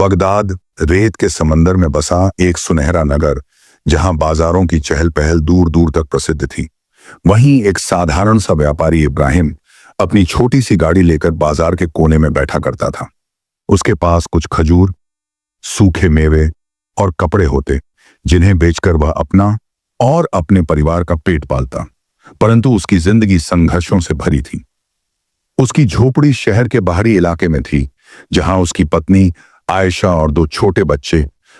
Baghdad रेत के समंदर में बसा एक सुनहरा नगर, जहां बाजारों की चहल पहल दूर दूर तक प्रसिद्ध थी। वहीं एक साधारण सा व्यापारी इब्राहिम अपनी छोटी सी गाड़ी लेकर बाजार के कोने में बैठा करता था। उसके पास कुछ खजूर, सूखे मेवे और कपड़े होते, जिन्हें बेचकर वह अपना और अपने परिवार का पेट पालता। परंतु उसकी जिंदगी संघर्षों से भरी थी। उसकी झोपड़ी शहर के बाहरी इलाके में थी, जहां उसकी पत्नी आयशा और दो छोटे बच्चे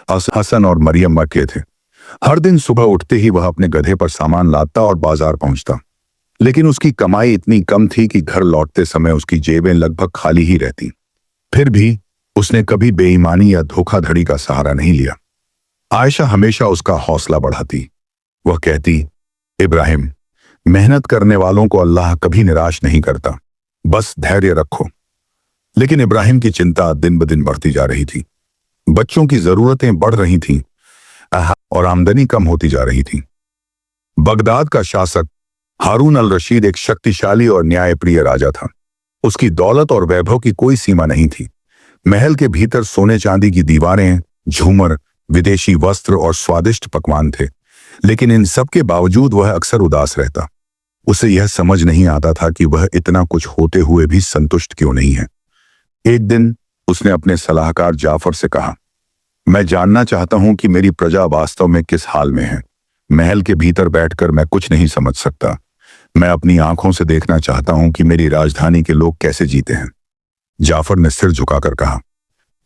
हसन और मरियम अकेले थे। हर दिन सुबह उठते ही वह अपने गधे पर सामान लादता और बाजार पहुंचता, लेकिन उसकी कमाई इतनी कम थी कि घर लौटते समय उसकी जेबें लगभग खाली ही रहती। फिर भी उसने कभी बेईमानी या धोखाधड़ी का सहारा नहीं लिया। आयशा हमेशा उसका हौसला बढ़ाती। वह कहती, इब्राहिम, मेहनत करने वालों को अल्लाह कभी निराश नहीं करता, बस धैर्य रखो। लेकिन इब्राहिम की चिंता दिन ब दिन बढ़ती जा रही थी। बच्चों की जरूरतें बढ़ रही थीं और आमदनी कम होती जा रही थी। बगदाद का शासक हारून अल रशीद एक शक्तिशाली और न्यायप्रिय राजा था। उसकी दौलत और वैभव की कोई सीमा नहीं थी। महल के भीतर सोने चांदी की दीवारें, झूमर, विदेशी वस्त्र और स्वादिष्ट पकवान थे, लेकिन इन सब के बावजूद वह अक्सर उदास रहता। उसे यह समझ नहीं आता था कि वह इतना कुछ होते हुए भी संतुष्ट क्यों नहीं है। एक दिन उसने अपने सलाहकार जाफर से कहा, मैं जानना चाहता हूं कि मेरी प्रजा वास्तव में किस हाल में है। महल के भीतर बैठकर मैं कुछ नहीं समझ सकता। मैं अपनी आंखों से देखना चाहता हूं कि मेरी राजधानी के लोग कैसे जीते हैं। जाफर ने सिर झुकाकर कहा,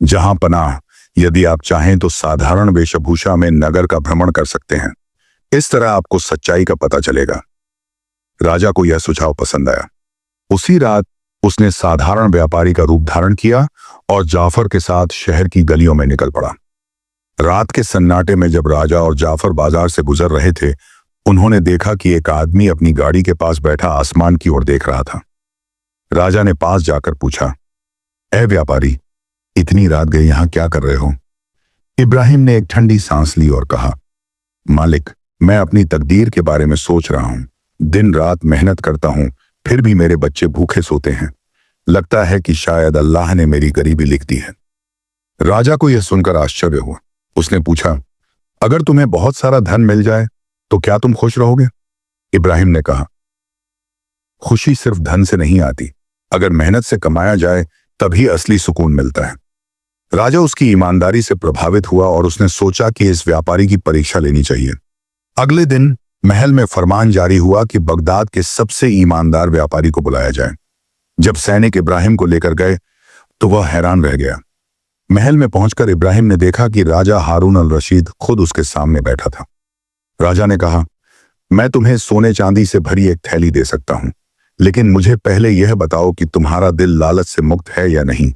जहां पनाह, यदि आप चाहें तो साधारण वेशभूषा में नगर का भ्रमण कर सकते हैं। इस तरह आपको सच्चाई का पता चलेगा। राजा को यह सुझाव पसंद आया। उसी रात उसने साधारण व्यापारी का रूप धारण किया और जाफर के साथ शहर की गलियों में निकल पड़ा। रात के सन्नाटे में जब राजा और जाफर बाजार से गुजर रहे थे, उन्होंने देखा कि एक आदमी अपनी गाड़ी के पास बैठा आसमान की ओर देख रहा था। राजा ने पास जाकर पूछा, ए व्यापारी, इतनी रात गए यहां क्या कर रहे हो? इब्राहिम ने एक ठंडी सांस ली और कहा, मालिक, मैं अपनी तकदीर के बारे में सोच रहा हूं। दिन रात मेहनत करता हूं, फिर भी मेरे बच्चे भूखे सोते हैं। लगता है कि शायद अल्लाह ने मेरी गरीबी लिख दी है। राजा को यह सुनकर आश्चर्य हुआ। उसने पूछा, अगर तुम्हें बहुत सारा धन मिल जाए तो क्या तुम खुश रहोगे? इब्राहिम ने कहा, खुशी सिर्फ धन से नहीं आती। अगर मेहनत से कमाया जाए तभी असली सुकून मिलता है। राजा उसकी ईमानदारी से प्रभावित हुआ और उसने सोचा कि इस व्यापारी की परीक्षा लेनी चाहिए। अगले दिन महल में फरमान जारी हुआ कि बगदाद के सबसे ईमानदार व्यापारी को बुलाया जाए। जब सैनिक इब्राहिम को लेकर गए तो वह हैरान रह गया। महल में पहुंचकर इब्राहिम ने देखा कि राजा हारून अल रशीद खुद उसके सामने बैठा था। राजा ने कहा, मैं तुम्हें सोने चांदी से भरी एक थैली दे सकता हूं, लेकिन मुझे पहले यह बताओ कि तुम्हारा दिल लालच से मुक्त है या नहीं।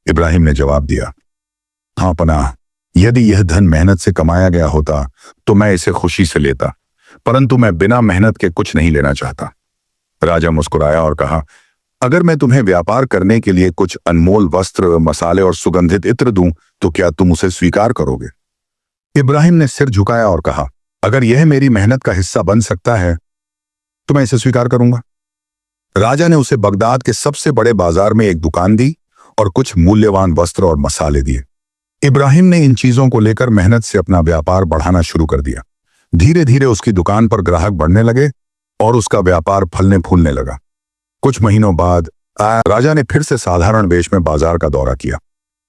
इब्राहिम ने जवाब दिया, हाँ पनाह, यदि यह धन मेहनत से कमाया गया होता तो मैं इसे खुशी से लेता, परंतु मैं बिना मेहनत के कुछ नहीं लेना चाहता। राजा मुस्कुराया और कहा, अगर मैं तुम्हें व्यापार करने के लिए कुछ अनमोल वस्त्र, मसाले और सुगंधित इत्र दूं तो क्या तुम उसे स्वीकार करोगे? इब्राहिम ने सिर झुकाया और कहा, अगर यह मेरी मेहनत का हिस्सा बन सकता है तो मैं इसे स्वीकार करूंगा। राजा ने उसे बगदाद के सबसे बड़े बाजार में एक दुकान दी और कुछ मूल्यवान वस्त्र और मसाले दिए। इब्राहिम ने इन चीजों को लेकर मेहनत से अपना व्यापार बढ़ाना शुरू कर दिया। धीरे धीरे उसकी दुकान पर ग्राहक बढ़ने लगे और उसका व्यापार फलने फूलने लगा। कुछ महीनों बाद राजा ने फिर से साधारण वेश में बाजार का दौरा किया।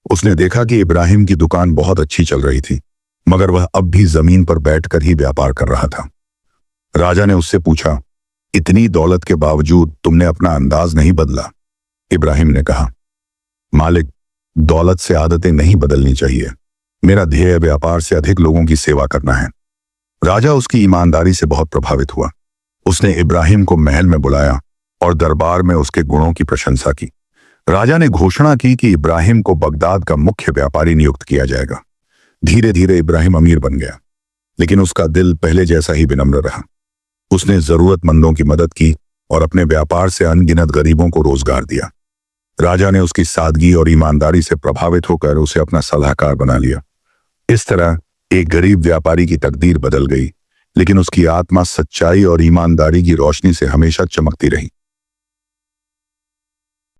उसने देखा कि इब्राहिम की दुकान बहुत अच्छी चल रही थी, मगर वह अब भी जमीन पर बैठकर ही व्यापार कर रहा था। राजा ने उससे पूछा, इतनी दौलत के बावजूद तुमने अपना अंदाज नहीं बदला? इब्राहिम ने कहा, मालिक, दौलत से आदतें नहीं बदलनी चाहिए। मेरा ध्येय व्यापार से अधिक लोगों की सेवा करना है। राजा उसकी ईमानदारी से बहुत प्रभावित हुआ। उसने इब्राहिम को महल में बुलाया और दरबार में उसके गुणों की प्रशंसा की। राजा ने घोषणा की कि इब्राहिम को बगदाद का मुख्य व्यापारी नियुक्त किया जाएगा। धीरे धीरे इब्राहिम अमीर बन गया, लेकिन उसका दिल पहले जैसा ही विनम्र रहा। उसने जरूरतमंदों की मदद की और अपने व्यापार से अनगिनत गरीबों को रोजगार दिया। राजा ने उसकी सादगी और ईमानदारी से प्रभावित होकर उसे अपना सलाहकार बना लिया। इस तरह एक गरीब व्यापारी की तकदीर बदल गई, लेकिन उसकी आत्मा सच्चाई और ईमानदारी की रोशनी से हमेशा चमकती रही।